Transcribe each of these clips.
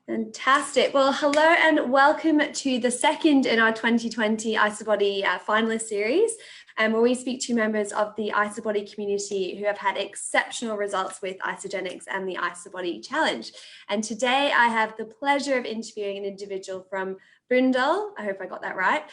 Fantastic. Well, hello and welcome to the second in our 2020 IsaBody finalist series, where we speak to members of the IsaBody community who have had exceptional results with Isagenix and the IsaBody challenge. And today I have the pleasure of interviewing an individual from Brundall, I hope I got that right,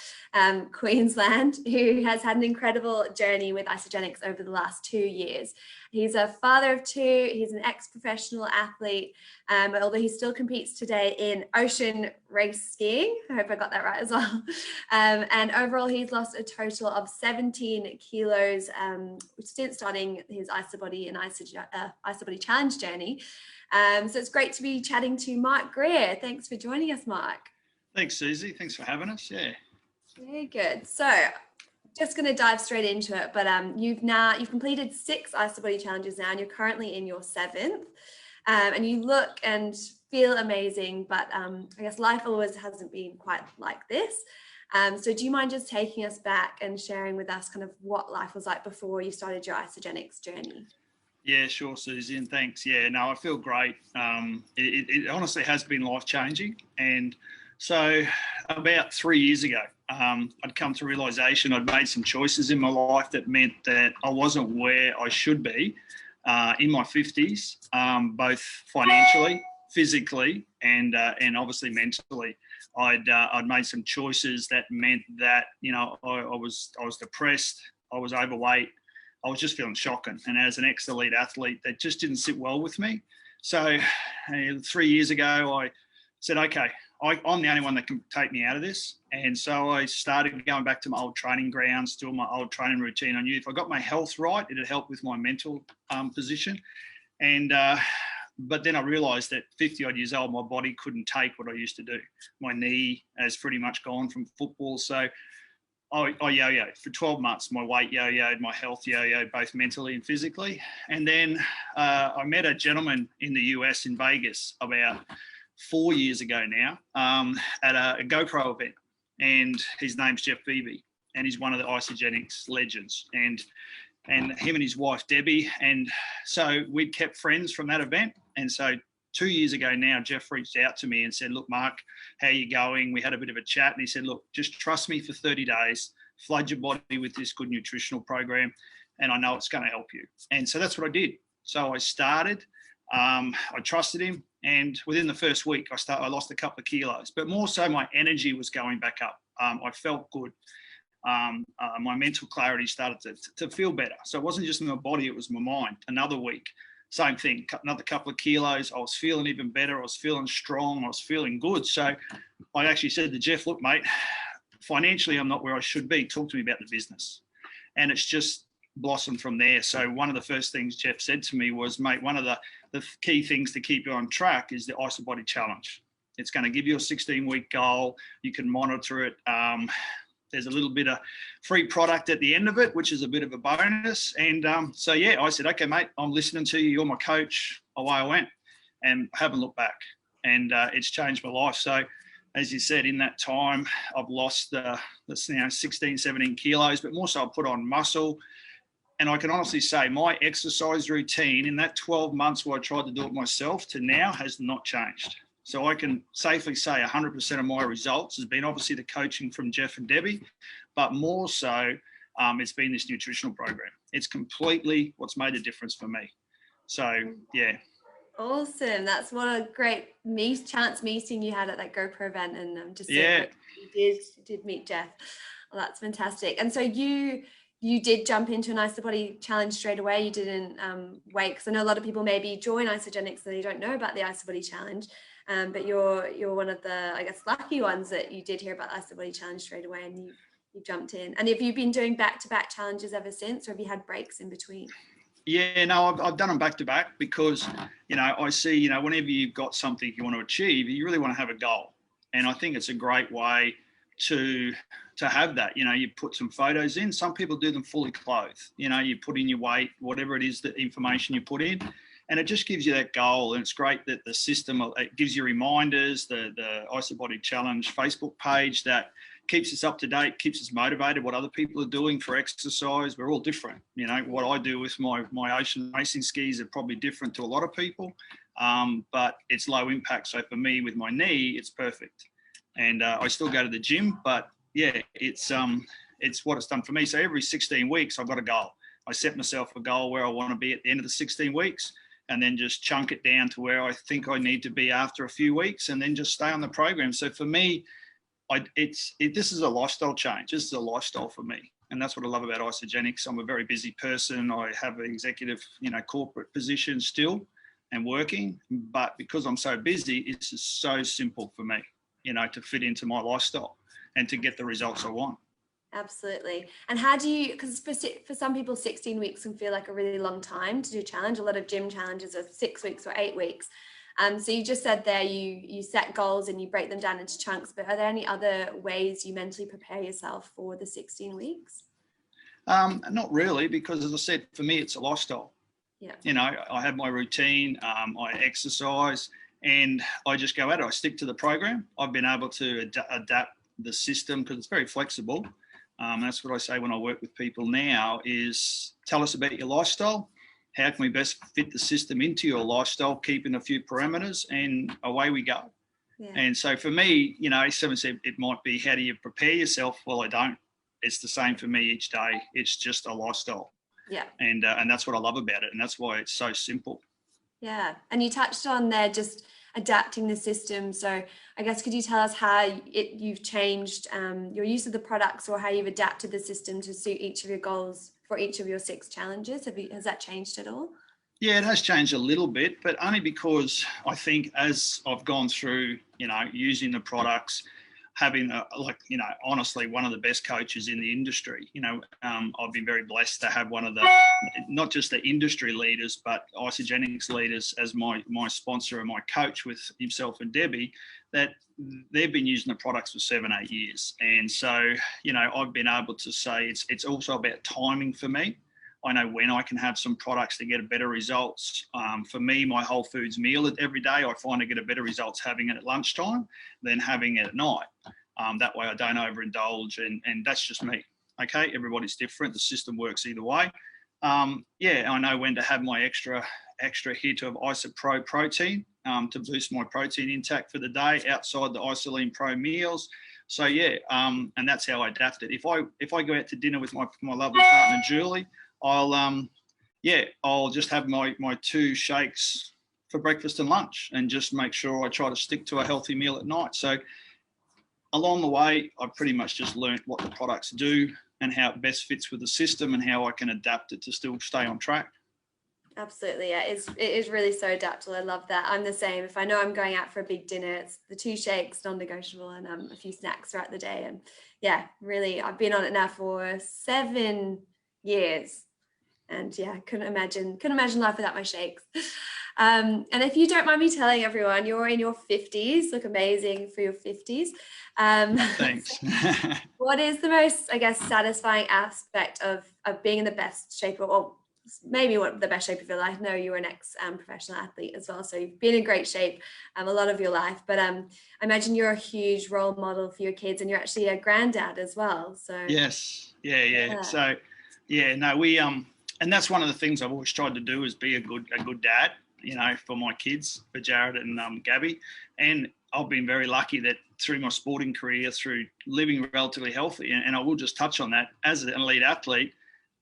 Queensland, who has had an incredible journey with Isagenix over the last 2 years. He's a father of two, he's an ex-professional athlete, although he still competes today in ocean race skiing. I hope I got that right as well. And overall, he's lost a total of 17 kilos since starting his IsaBody and IsaBody challenge journey. So it's great to be chatting to Mark Greer. Thanks for joining us, Mark. Thanks, Susie. Thanks for having us. Yeah. Very good. So just going to dive straight into it, but you've completed 6 IsaBody challenges now, and you're currently in your 7th. And you look and feel amazing, but I guess life always hasn't been quite like this. So do you mind just taking us back and sharing with us kind of what life was like before you started your Isagenix journey? Yeah, sure, Susie, and thanks. Yeah, no, I feel great. It honestly has been life-changing. And so about 3 years ago, I'd come to realisation I'd made some choices in my life that meant that I wasn't where I should be in my 50s, both financially, physically, and obviously mentally. I'd made some choices that meant that, you know, I was depressed, I was overweight, I was just feeling shocking. And as an ex-elite athlete, that just didn't sit well with me. So 3 years ago, I said, okay, I'm the only one that can take me out of this. And so I started going back to my old training grounds, doing my old training routine. I knew if I got my health right, it'd help with my mental position. And but then I realised that 50 odd years old, my body couldn't take what I used to do. My knee has pretty much gone from football. So I yo-yoed for 12 months. My weight yo-yoed, my health yo-yoed, both mentally and physically. And then I met a gentleman in the US in Vegas about 4 years ago now at a GoPro event, and his name's Jeff Beebe, and he's one of the Isagenix legends, and him and his wife Debbie, and so we'd kept friends from that event. And so 2 years ago now, Jeff reached out to me and said, look, Mark, how you going? We had a bit of a chat, and he said, look, just trust me for 30 days, flood your body with this good nutritional program, and I know it's going to help you. And so that's what I did. So I started, I trusted him, and within the first week, I lost a couple of kilos, but more so my energy was going back up. I felt good. My mental clarity started to feel better. So it wasn't just in my body, it was my mind. Another week, same thing, another couple of kilos. I was feeling even better. I was feeling strong. I was feeling good. So I actually said to Jeff, look, mate, financially, I'm not where I should be. Talk to me about the business. And it's just blossomed from there. So one of the first things Jeff said to me was, mate, one of the key things to keep you on track is the IsaBody challenge. It's going to give you a 16-week goal. You can monitor it. There's a little bit of free product at the end of it, which is a bit of a bonus. And so, yeah, I said, okay, mate, I'm listening to you. You're my coach. Away I went, and I haven't looked back. And it's changed my life. So as you said, in that time, I've lost 16, 17 kilos, but more so I've put on muscle. And I can honestly say my exercise routine in that 12 months where I tried to do it myself to now has not changed. So I can safely say 100% of my results has been obviously the coaching from Jeff and Debbie, but more so it's been this nutritional program. It's completely what's made a difference for me. So, yeah. Awesome. That's what a great chance meeting you had at that GoPro event, and just yeah, you did meet Jeff. Well, that's fantastic. And so you did jump into an IsaBody challenge straight away. You didn't wait, because I know a lot of people maybe join Isagenix and they don't know about the IsaBody challenge, but you're one of the, I guess, lucky ones that you did hear about the IsaBody challenge straight away, and you jumped in. And have you been doing back-to-back challenges ever since, or have you had breaks in between? Yeah, no, I've done them back to back because, you know, I see, you know, whenever you've got something you want to achieve, you really want to have a goal. And I think it's a great way to have that. You know, you put some photos in. Some people do them fully clothed. You know, you put in your weight, whatever it is, the information you put in, and it just gives you that goal. And it's great that the system, it gives you reminders, the IsaBody Challenge Facebook page that keeps us up to date, keeps us motivated, what other people are doing for exercise. We're all different. You know, what I do with my ocean racing skis are probably different to a lot of people. but it's low impact. So for me, with my knee, it's perfect. And I still go to the gym, but yeah, it's what it's done for me. So every 16 weeks, I've got a goal. I set myself a goal where I want to be at the end of the 16 weeks, and then just chunk it down to where I think I need to be after a few weeks, and then just stay on the program. So for me, this is a lifestyle change. This is a lifestyle for me. And that's what I love about Isagenix. I'm a very busy person. I have an executive, corporate position still and working, but because I'm so busy, it's just so simple for me, to fit into my lifestyle and to get the results I want. Absolutely. And how do you, because for some people, 16 weeks can feel like a really long time to do a challenge. A lot of gym challenges are 6 weeks or 8 weeks. So you just said there you set goals and you break them down into chunks, but are there any other ways you mentally prepare yourself for the 16 weeks? Not really, because as I said, for me, it's a lifestyle. Yeah. I have my routine, I exercise, and I just go at it. I stick to the program. I've been able to adapt the system because it's very flexible. That's what I say when I work with people now is tell us about your lifestyle. How can we best fit the system into your lifestyle, keeping a few parameters, and away we go. Yeah. And so for me, someone said it might be, how do you prepare yourself? Well, I don't. It's the same for me each day. It's just a lifestyle. Yeah. And that's what I love about it. And that's why it's so simple. Yeah. And you touched on there just adapting the system. So I guess could you tell us how you've changed your use of the products, or how you've adapted the system to suit each of your goals for each of your 6 challenges? Has that changed at all? Yeah, it has changed a little bit, but only because I think as I've gone through, using the products, having honestly, one of the best coaches in the industry. I've been very blessed to have one of the, not just the industry leaders, but Isagenix leaders as my sponsor and my coach, with himself and Debbie, that they've been using the products for 7-8 years. And so, I've been able to say it's also about timing for me. I know when I can have some products to get better results. For me, my whole foods meal every day, I find I get a better results having it at lunchtime than having it at night. That way I don't overindulge, and that's just me. Okay, everybody's different. The system works either way. I know when to have my extra hit of IsaPro protein to boost my protein intake for the day outside the Isoline Pro meals. So and that's how I adapt it. If I go out to dinner with my lovely partner Julie, I'll just have my 2 shakes for breakfast and lunch, and just make sure I try to stick to a healthy meal at night. So along the way, I've pretty much just learned what the products do and how it best fits with the system, and how I can adapt it to still stay on track. Absolutely. Yeah, it is really so adaptable. I love that. I'm the same. If I know I'm going out for a big dinner, it's the 2 shakes, non-negotiable, and a few snacks throughout the day. And yeah, really, I've been on it now for 7 years. And yeah, couldn't imagine life without my shakes. And if you don't mind me telling everyone, you're in your 50s, look amazing for your 50s. Thanks. What is the most, I guess, satisfying aspect of being in the best shape, or maybe what the best shape of your life? No, you're an ex-professional athlete as well, so you've been in great shape a lot of your life. But I imagine you're a huge role model for your kids, and you're actually a granddad as well. So yes, yeah. So we and that's one of the things I've always tried to do, is be a good dad, for my kids, for Jared and Gabby. And I've been very lucky that through my sporting career, through living relatively healthy, and I will just touch on that, as an elite athlete,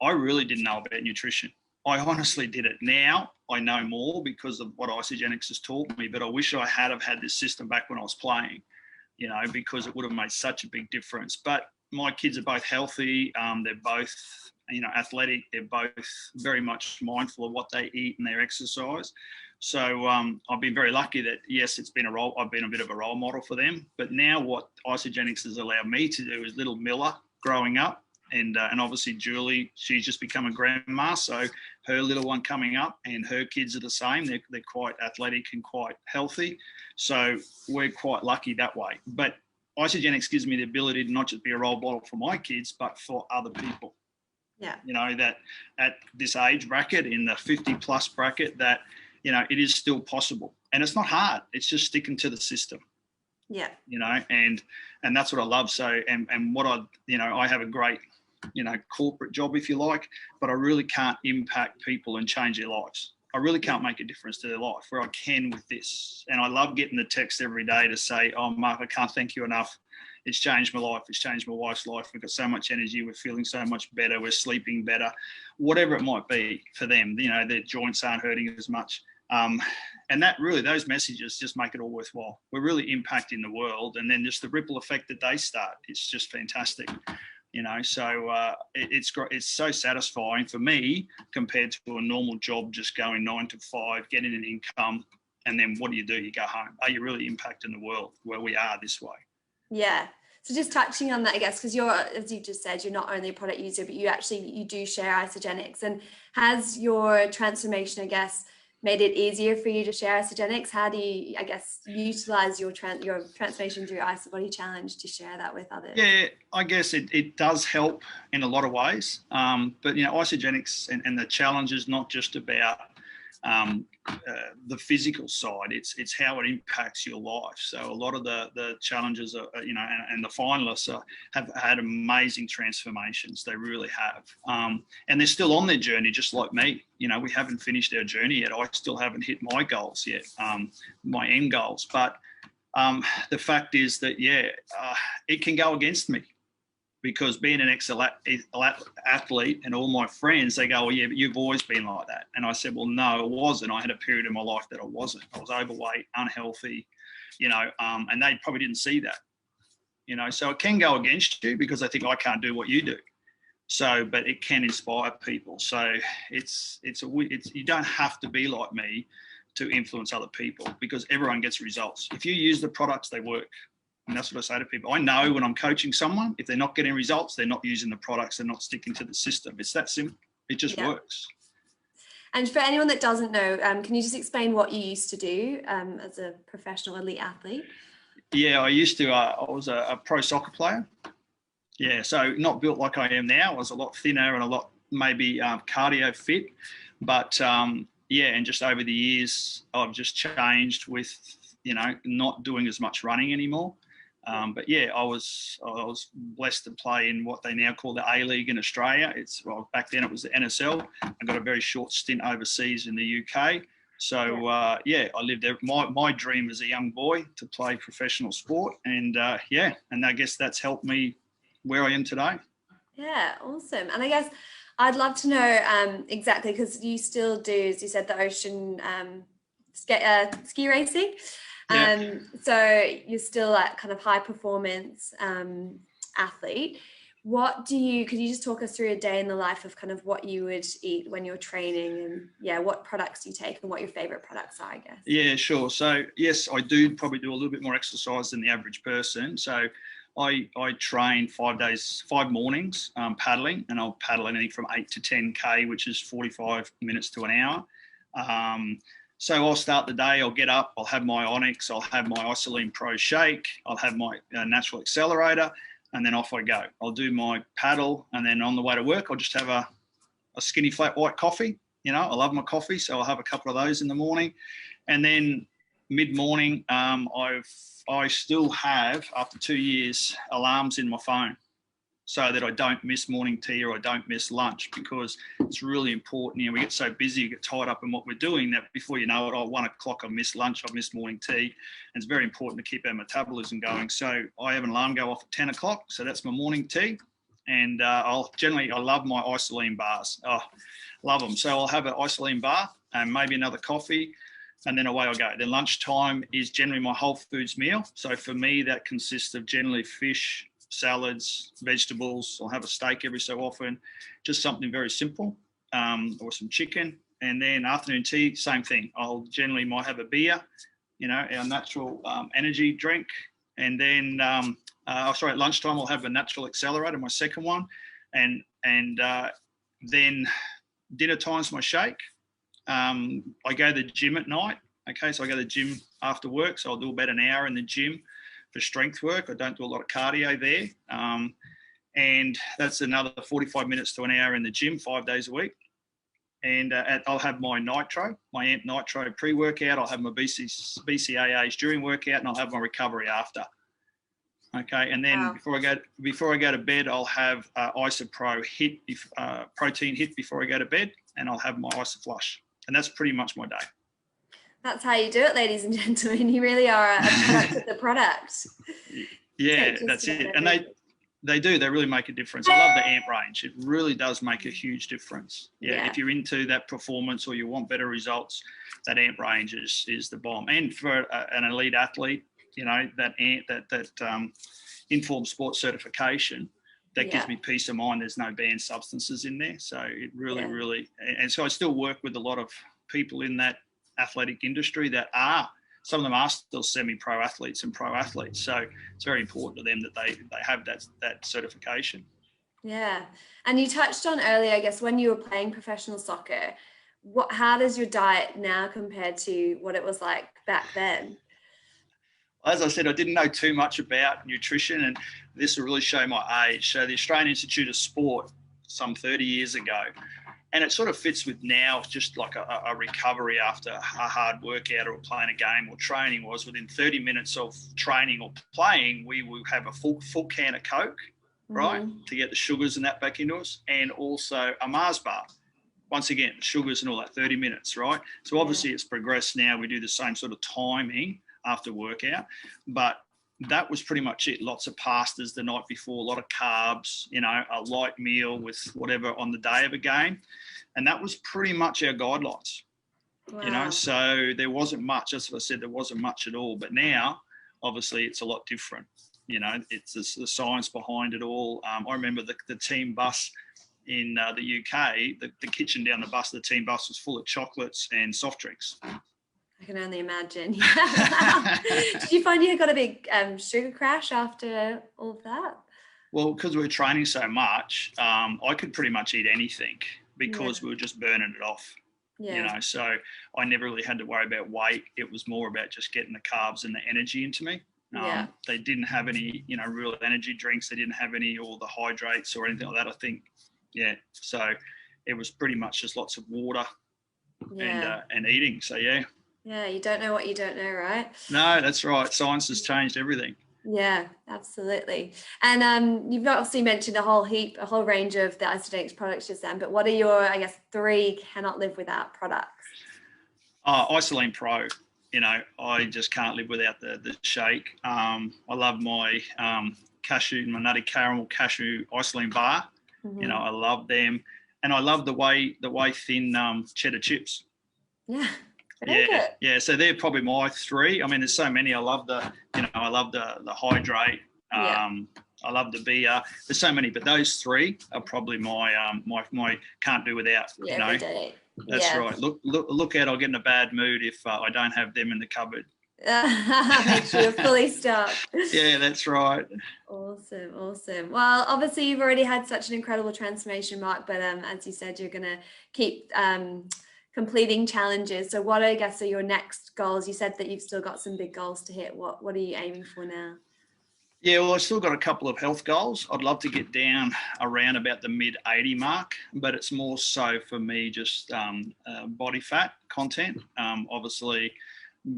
I really didn't know about nutrition. I honestly did it. Now I know more because of what Isagenix has taught me, but I wish I had this system back when I was playing, because it would have made such a big difference. But my kids are both healthy. They're both, athletic. They're both very much mindful of what they eat and their exercise. So I've been very lucky that, yes, I've been a bit of a role model for them. But now what Isagenix has allowed me to do is little Miller growing up, and obviously Julie, she's just become a grandma. So her little one coming up, and her kids are the same. They're quite athletic and quite healthy. So we're quite lucky that way. But Isagenix gives me the ability to not just be a role model for my kids, but for other people. Yeah. That at this age bracket, in the 50 plus bracket, that, it is still possible. And it's not hard. It's just sticking to the system. Yeah. And that's what I love. So, and what I have a great, corporate job, if you like, but I really can't impact people and change their lives. I really can't make a difference to their life where I can with this. And I love getting the text every day to say, oh, Mark, I can't thank you enough. It's changed my life. It's changed my wife's life. We've got so much energy. We're feeling so much better. We're sleeping better, whatever it might be for them. You know, their joints aren't hurting as much. And that really, those messages just make it all worthwhile. We're really impacting the world. And then just the ripple effect that they start, it's just fantastic. You know, so it's so satisfying for me compared to a normal job, just going 9 to 5, getting an income. And then what do? You go home. Are you really impacting the world where we are this way? Yeah. So just touching on that, I guess, because you're, as you just said, you're not only a product user, but you do share Isagenics. And has your transformation, I guess, made it easier for you to share Isagenics? How do you, I guess, utilize your transformation through IsaBody Challenge to share that with others? Yeah, I guess it does help in a lot of ways. But, you know, Isagenics and the challenge is not just about the physical side, it's how it impacts your life. So a lot of the challenges are, you know, and the finalists have had amazing transformations. They really have, and they're still on their journey, just like me. You know, we haven't finished our journey yet. I still haven't hit my goals yet, my end goals. But the fact is that it can go against me. Because being an ex-athlete and all my friends, they go, well, yeah, but you've always been like that. And I said, well, no, it wasn't. I had a period in my life that I wasn't. I was overweight, unhealthy, you know, and they probably didn't see that, you know. So it can go against you because I think I can't do what you do. So, but it can inspire people. So it's you don't have to be like me to influence other people because everyone gets results. If you use the products, they work. And that's what I say to people. I know when I'm coaching someone, if they're not getting results, they're not using the products, they're not sticking to the system. It's that simple. It just works. And for anyone that doesn't know, can you just explain what you used to do as a professional elite athlete? Yeah, I used to. I was a pro soccer player. Yeah, so not built like I am now. I was a lot thinner and a lot maybe cardio fit. But and just over the years, I've just changed with, you know, not doing as much running anymore. But yeah, I was blessed to play in what they now call the A-League in Australia. Back then it was the NSL. I got a very short stint overseas in the UK. So I lived there. My dream as a young boy to play professional sport, and and I guess that's helped me where I am today. Yeah, awesome. And I guess I'd love to know exactly, because you still do, as you said, the ocean ski racing. So you're still that kind of high performance athlete. Could you just talk us through a day in the life of kind of what you would eat when you're training, and what products you take and what your favorite products are, I guess? Yeah, sure. So yes, I do probably do a little bit more exercise than the average person. So I train 5 mornings paddling, and I'll paddle anything from 8 to 10K, which is 45 minutes to an hour. So I'll start the day, I'll get up, I'll have my Onyx, I'll have my Isoline Pro shake, I'll have my natural accelerator, and then off I go. I'll do my paddle, and then on the way to work, I'll just have a skinny flat white coffee. You know, I love my coffee, so I'll have a couple of those in the morning. And then mid-morning, I still have, after 2 years, alarms in my phone so that I don't miss morning tea or I don't miss lunch, because it's really important. You know, we get so busy, you get tied up in what we're doing that before you know it, 1 o'clock, I miss lunch, I miss morning tea. And it's very important to keep our metabolism going. So I have an alarm go off at 10 o'clock. So that's my morning tea. And I love my Isoline bars. Oh, love them. So I'll have an Isoline bar and maybe another coffee, and then away I go. Then lunchtime is generally my whole foods meal. So for me, that consists of generally fish, salads, vegetables. I'll have a steak every so often, just something very simple, or some chicken. And then afternoon tea, same thing. I'll generally might have a beer, you know, our natural energy drink. And then, at lunchtime, I'll have a natural accelerator, my second one. And then dinner time's my shake. I go to the gym at night. Okay, so I go to the gym after work. So I'll do about an hour in the gym for strength work. I don't do a lot of cardio there. And that's another 45 minutes to an hour in the gym 5 days a week. And I'll have my Nitro, my Amp Nitro pre-workout. I'll have my BCAAs during workout, and I'll have my recovery after. Okay, and then before I go to bed, I'll have IsaPro protein hit before I go to bed, and I'll have my IsaFlush. And that's pretty much my day. That's how you do it, ladies and gentlemen. You really are a product of the product. Yeah, that's it. And they really make a difference. I love the AMP range. It really does make a huge difference. Yeah. If you're into that performance or you want better results, that AMP range is the bomb. And for an elite athlete, you know, that informed sports certification, that gives me peace of mind. There's no banned substances in there. So it really, and so I still work with a lot of people in that athletic industry that some of them are still semi-pro athletes and pro athletes. So it's very important to them that they have that certification. Yeah. And you touched on earlier, I guess, when you were playing professional soccer, how does your diet now compare to what it was like back then? As I said, I didn't know too much about nutrition, and this will really show my age. So the Australian Institute of Sport, some 30 years ago, and it sort of fits with now, just like a recovery after a hard workout or playing a game or training, was within 30 minutes of training or playing, we will have a full can of Coke, right, to get the sugars and that back into us, and also a Mars bar. Once again, sugars and all that, 30 minutes, right? So obviously it's progressed now. We do the same sort of timing after workout, but that was pretty much it. Lots of pastas the night before, a lot of carbs, you know, a light meal with whatever on the day of a game. And that was pretty much our guidelines, you know, so there wasn't much. That's what I said, there wasn't much at all. But now, obviously, it's a lot different. You know, it's the science behind it all. I remember the team bus in the UK, the kitchen down the bus, the team bus was full of chocolates and soft drinks. I can only imagine. Did you find you got a big sugar crash after all of that? Well, because we were training so much, I could pretty much eat anything because we were just burning it off. You know, so I never really had to worry about weight. It was more about just getting the carbs and the energy into me. They didn't have any, you know, real energy drinks. They didn't have any all the hydrates or anything like that, I think. Yeah. So it was pretty much just lots of water and eating. So, Yeah, you don't know what you don't know, right? No, that's right. Science has changed everything. Yeah, absolutely. And you've obviously mentioned a whole range of the Isagenix products just then, but what are your, I guess, 3 cannot live without products? Isoline Pro. You know, I just can't live without the shake. I love my my nutty caramel cashew isoline bar. You know, I love them. And I love the way thin cheddar chips. Yeah. Yeah. So they're probably my 3. I mean, there's so many. I love the hydrate. I love the beer. There's so many, but those 3 are probably my my can't do without. Yeah, you know, every day. That's right. Look out! I'll get in a bad mood if I don't have them in the cupboard. Make sure you're fully stocked. Yeah, that's right. Awesome. Well, obviously you've already had such an incredible transformation, Mark, but as you said, you're going to keep completing challenges. So what, I guess, are your next goals? You said that you've still got some big goals to hit. What are you aiming for now? Yeah, well, I've still got a couple of health goals. I'd love to get down around about the mid-80 mark, but it's more so for me just body fat content. Obviously,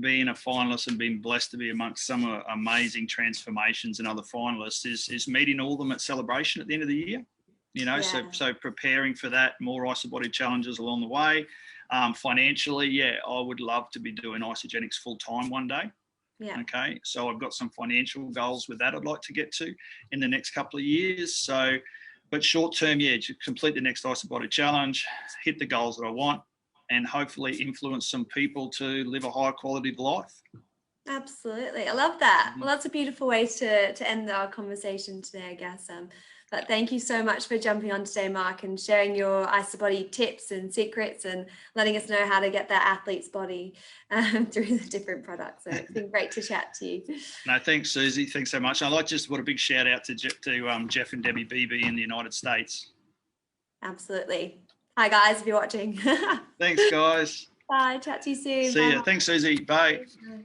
being a finalist and being blessed to be amongst some amazing transformations and other finalists is meeting all of them at celebration at the end of the year. You know, so preparing for that, more IsaBody challenges along the way. Financially, I would love to be doing Isagenix full-time one day. Yeah. Okay. So I've got some financial goals with that I'd like to get to in the next couple of years. So, but short term, to complete the next IsaBody challenge, hit the goals that I want, and hopefully influence some people to live a higher quality of life. Absolutely. I love that. Well, that's a beautiful way to end our conversation today, I guess. But thank you so much for jumping on today, Mark, and sharing your IsaBody tips and secrets and letting us know how to get that athlete's body through the different products. So it's been great to chat to you. No, thanks, Susie. Thanks so much. I'd like just to put a big shout out to Jeff and Debbie BB in the United States. Absolutely. Hi, guys, if you're watching. Thanks, guys. Bye. Chat to you soon. See ya. Thanks, Susie. Bye. Bye.